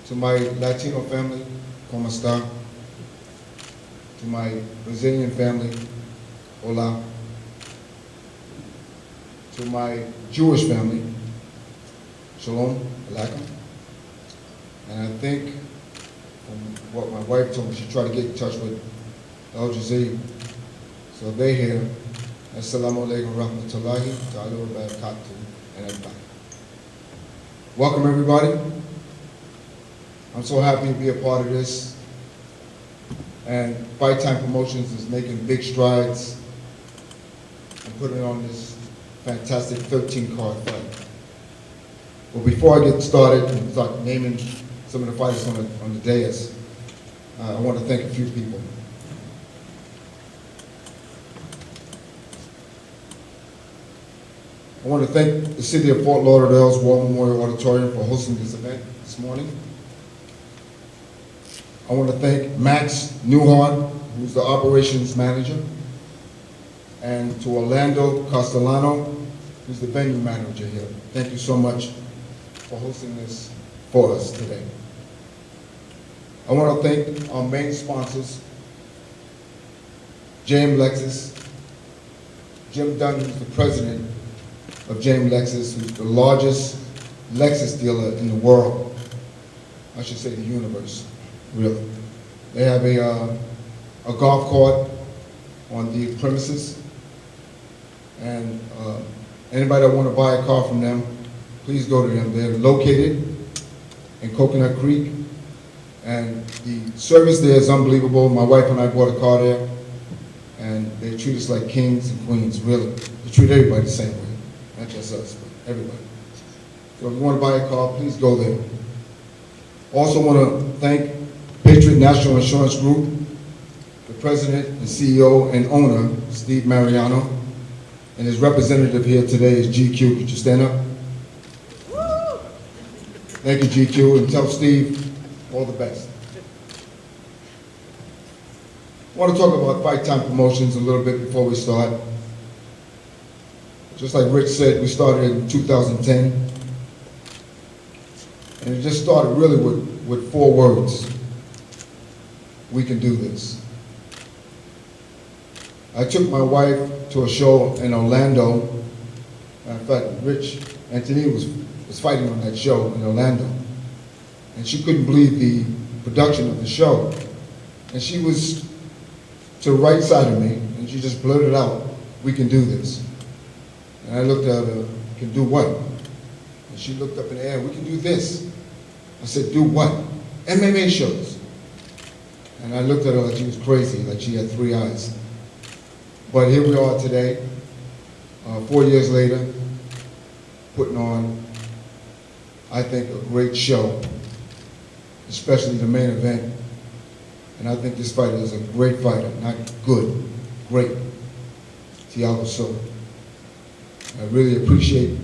To my Latino family, ¿cómo está? To my Brazilian family, hola. To my Jewish family, shalom alaikum. And I think from what my wife told me, she tried to get in touch with Al Jazeera. So they're here. Assalamu alaikum rahmatullahi ta'ala wa barakatuh and everybody. Welcome everybody. I'm so happy to be a part of this. And Fight Time Promotions is making big strides and putting on this fantastic 13-card fight. But before I get started and start naming some of the fighters on the dais, I want to thank a few people. I want to thank the City of Fort Lauderdale's War Memorial Auditorium for hosting this event this morning. I want to thank Max Newhart, who's the operations manager, and to Orlando Castellano, who's the venue manager here. Thank you so much for hosting this for us today. I want to thank our main sponsors, JM Lexus, Jim Dunn, who's the president of JM Lexus, who's the largest Lexus dealer in the world. I should say the universe, really. They have a golf court on the premises, and anybody that want to buy a car from them, please go to them. They're located in Coconut Creek, and the service there is unbelievable. My wife and I bought a car there, and they treat us like kings and queens, really. They treat everybody the same way. Not just us, but everybody. So if you want to buy a car, please go there. Also want to thank Patriot National Insurance Group, the president, the CEO, and owner, Steve Mariano, and his representative here today is GQ. Could you stand up? Woo! Thank you, GQ, and tell Steve all the best. I want to talk about Fight Time Promotions a little bit before we start. Just like Rich said, we started in 2010. And it just started really with 4 words. We can do this. I took my wife to a show in Orlando. In fact, Rich Anthony was fighting on that show in Orlando. And she couldn't believe the production of the show. And she was to the right side of me, and she just blurted out, "We can do this." And I looked at her, "Can do what?" And she looked up in the air, "We can do this." I said, "Do what?" "MMA shows." And I looked at her like she was crazy, like she had 3 eyes. But here we are today, 4 years later, putting on, I think, a great show, especially the main event. And I think this fighter is a great fighter, not good, great. Thiago Silva. I really appreciate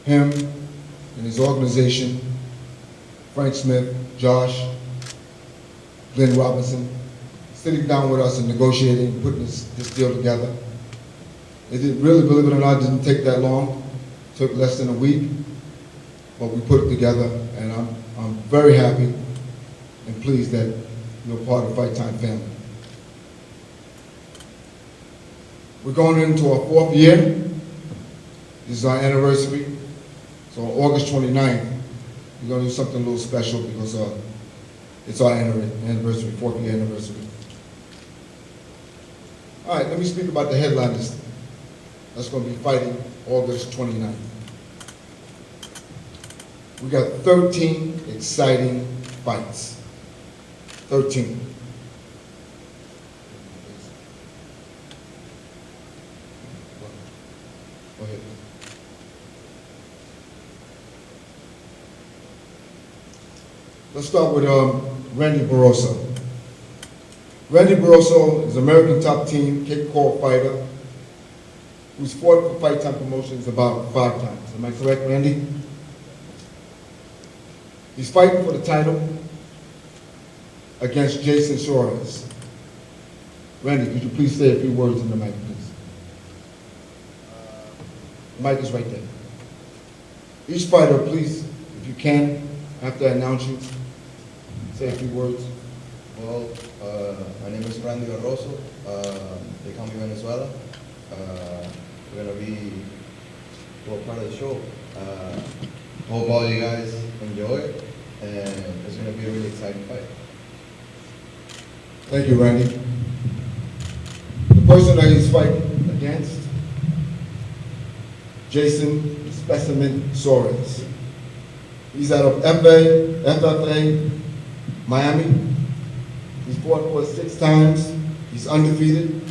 him and his organization, Frank Smith, Josh, Glenn Robinson, sitting down with us and negotiating, putting this deal together. It did really, believe it or not, didn't take that long. It took less than a week, but we put it together, and I'm very happy and pleased that you're part of Fight Time family. We're going into our 4th year. This is our anniversary. So on August 29th, we're going to do something a little special because it's our anniversary, 4th year anniversary. All right, let me speak about the headliners that's going to be fighting August 29th. We got 13 exciting fights. 13. Go ahead. Let's start with Randy Barroso. Randy Barroso is American top team kickball fighter who's fought for Fight Time Promotions about 5 times. Am I correct, Randy? He's fighting for the title against Jason Suarez. Randy, could you please say a few words in the mic, please? The mic is right there. Each fighter, please, if you can, after I announce you, say a few words. Well, my name is Randy Barroso. They call me Venezuela. We're gonna be part of the show. Hope all you guys enjoy it, and it's gonna be a really exciting fight. Thank you, Randy. The person that he's fighting against, Jason Specimen Suarez. He's out of FFA, Miami. He's fought for 6 times. He's undefeated.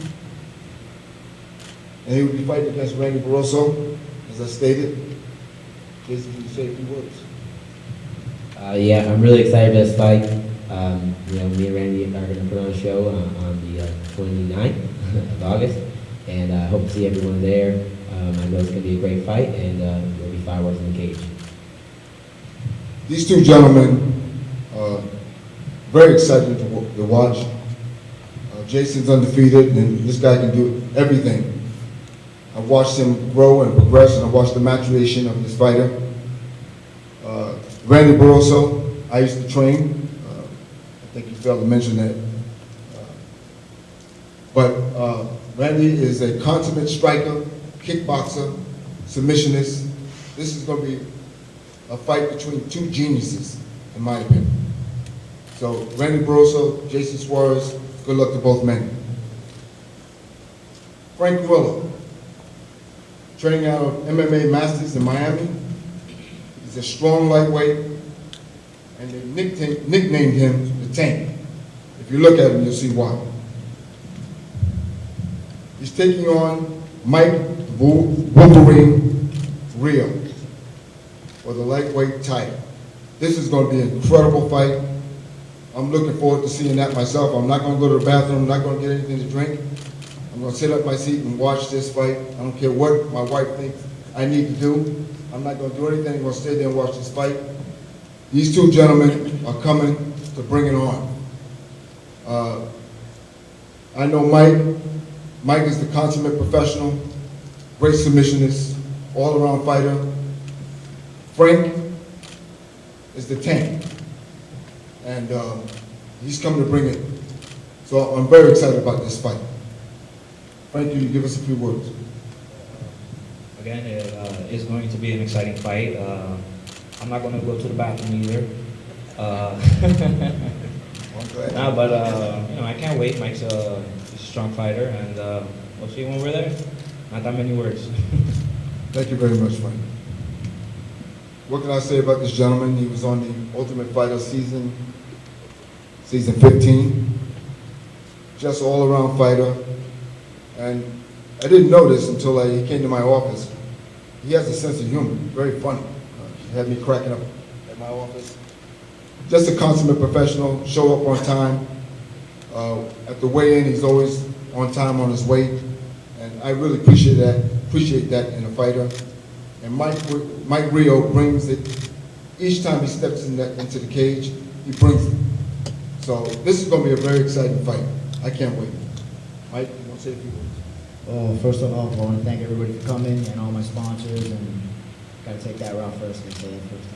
And he will be fighting against Randy Barroso, as I stated. Jason, can you say a few words? Yeah, I'm really excited about this fight. You know, me and Randy are going to put on a show on the 29th of August, and I hope to see everyone there. I know it's going to be a great fight, and there'll be fireworks in the cage. These two gentlemen are very exciting to watch. Jason's undefeated, and this guy can do everything. I've watched him grow and progress, and I've watched the maturation of this fighter. Randy Barroso, I used to train. I think you failed to mention that. But Randy is a consummate striker, kickboxer, submissionist. This is going to be a fight between two geniuses, in my opinion. So Randy Barroso, Jason Suarez, good luck to both men. Frank Grillo, training out of MMA Masters in Miami. He's a strong lightweight, and they nicknamed him the Tank. If you look at him, you'll see why. He's taking on Mike Wolverine Rio for the lightweight title. This is going to be an incredible fight. I'm looking forward to seeing that myself. I'm not going to go to the bathroom. I'm not going to get anything to drink. I'm going to sit up in my seat and watch this fight. I don't care what my wife thinks I need to do. I'm not going to do anything. I'm going to stay there and watch this fight. These two gentlemen are coming to bring it on. I know Mike. Mike is the consummate professional, great submissionist, all-around fighter. Frank is the Tank, and he's coming to bring it. So I'm very excited about this fight. Frank, can you give us a few words? Again, it is going to be an exciting fight. I'm not going to go to the bathroom either. No, but you know, I can't wait. Mike's a strong fighter, and we'll see when we're there. Not that many words. Thank you very much, Frank. What can I say about this gentleman? He was on the Ultimate Fighter season 15. Just all-around fighter. And I didn't know this until he came to my office. He has a sense of humor, very funny. He had me cracking up at my office. Just a consummate professional, show up on time. At the weigh-in, he's always on time on his weight. And I really appreciate that in a fighter. And Mike Rio brings it. Each time he steps into the cage, he brings it. So this is going to be a very exciting fight. I can't wait. Mike, you want to say a few words? Well, first of all, I want to thank everybody for coming and all my sponsors, and got to take that route first. And say that first.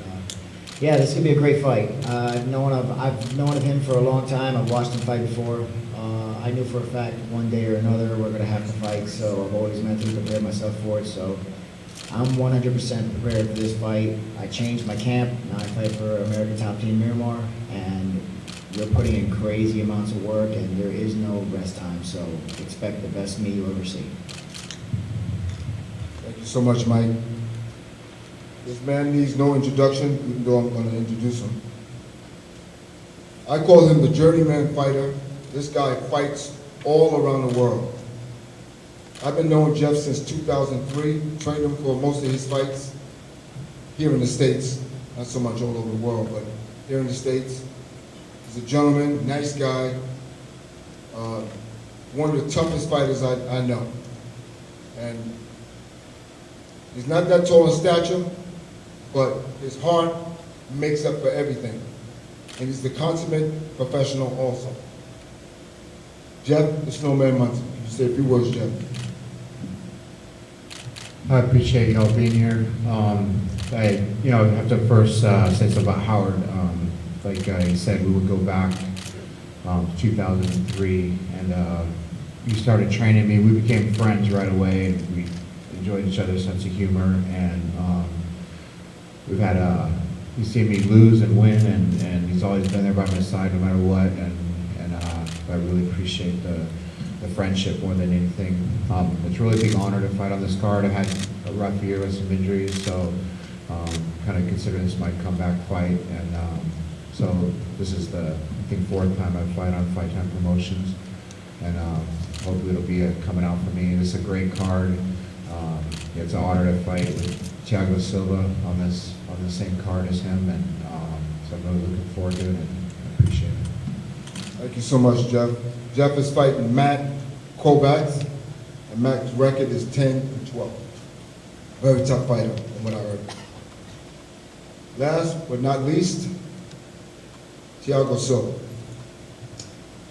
Yeah, this is gonna be a great fight. I've known of him for a long time. I've watched him fight before. I knew for a fact one day or another we're gonna have to fight, so I've always mentally prepared myself for it. So I'm 100% prepared for this fight. I changed my camp. Now I fight for American Top Team Miramar, and we're putting in crazy amounts of work, and there is no rest time. So expect the best me you ever see. Thank you so much, Mike. This man needs no introduction, even though I'm going to introduce him. I call him the journeyman fighter. This guy fights all around the world. I've been knowing Jeff since 2003, trained him for most of his fights here in the States, not so much all over the world, but here in the States. He's a gentleman, nice guy, one of the toughest fighters I know. And he's not that tall in stature, but his heart makes up for everything. And he's the consummate professional also. Jeff, the Snowman Munson. You say a few words, Jeff. I appreciate y'all being here. I, have to first say something about Howard. Like I said, we would go back to 2003, and you started training me. We became friends right away, and we enjoyed each other's sense of humor. And we've had he's seen me lose and win, and he's always been there by my side no matter what. And I really appreciate the friendship more than anything. It's a really big honor to fight on this card. I've had a rough year with some injuries, so kind of consider this my comeback fight. And so this is the, I think, 4th time I fight on Fight Time Promotions, and hopefully it'll be coming out for me. It's a great card. It's an honor to fight with Thiago Silva on the same card as him, and so I'm really looking forward to it, and I appreciate it. Thank you so much, Jeff. Jeff is fighting Matt Kovacs, and Matt's record is 10-12. Very tough fighter, from what I heard. Last but not least, Thiago Silva.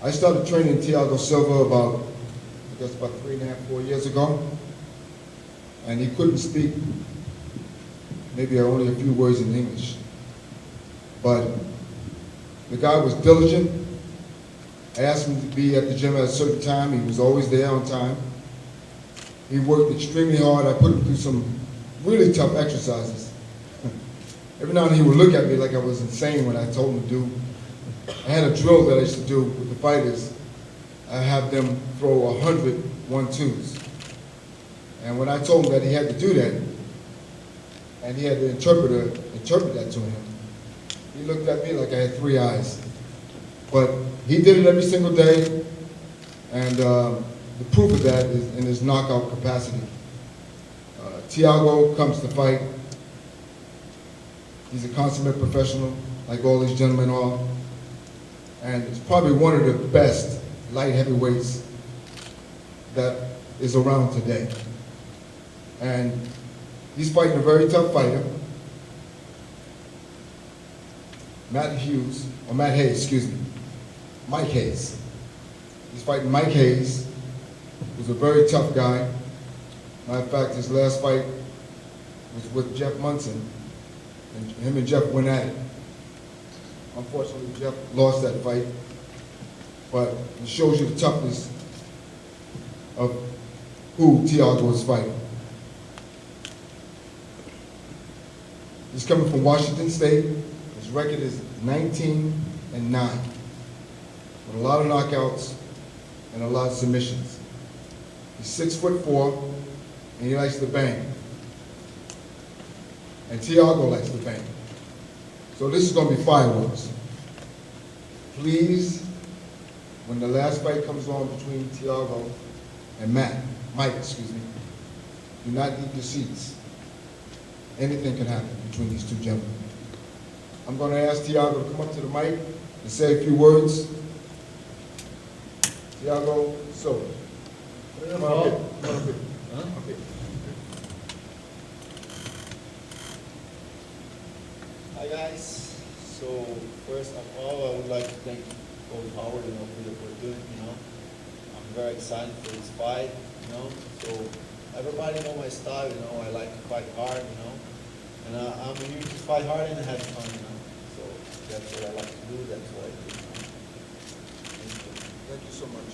I started training Thiago Silva about 3.5, 4 years ago, and he couldn't speak maybe only a few words in English. But the guy was diligent. I asked him to be at the gym at a certain time. He was always there on time. He worked extremely hard. I put him through some really tough exercises. Every now and then he would look at me like I was insane when I told him to do. I had a drill that I used to do with the fighters. I have them throw 100 1-2s. And when I told him that he had to do that, and he had the interpreter interpret that to him, he looked at me like I had 3 eyes. But he did it every single day, and the proof of that is in his knockout capacity. Thiago comes to fight. He's a consummate professional, like all these gentlemen are, and it's probably one of the best light heavyweights that is around today. And he's fighting a very tough fighter, Mike Hayes, Mike Hayes. He's fighting Mike Hayes, who's a very tough guy. Matter of fact, his last fight was with Jeff Munson, and him and Jeff went at it. Unfortunately, Jeff lost that fight, but it shows you the toughness of who Thiago is fighting. He's coming from Washington State. His record is 19-9, with a lot of knockouts and a lot of submissions. He's 6'4", and he likes to bang. And Thiago likes to bang. So this is going to be fireworks. Please, when the last fight comes on between Thiago and Mike, do not eat your seats. Anything can happen between these two gentlemen. I'm going to ask Thiago to come up to the mic and say a few words. Thiago Silva. Come on up here. Come on up here. Up here. Hi guys. So first of all, I would like to thank Coach Howard, for the opportunity. I'm very excited for this fight. So everybody know my style. I like to fight hard. And I'm here to fight hard and have fun. So that's what I like to do. That's what I do. Thank you so much.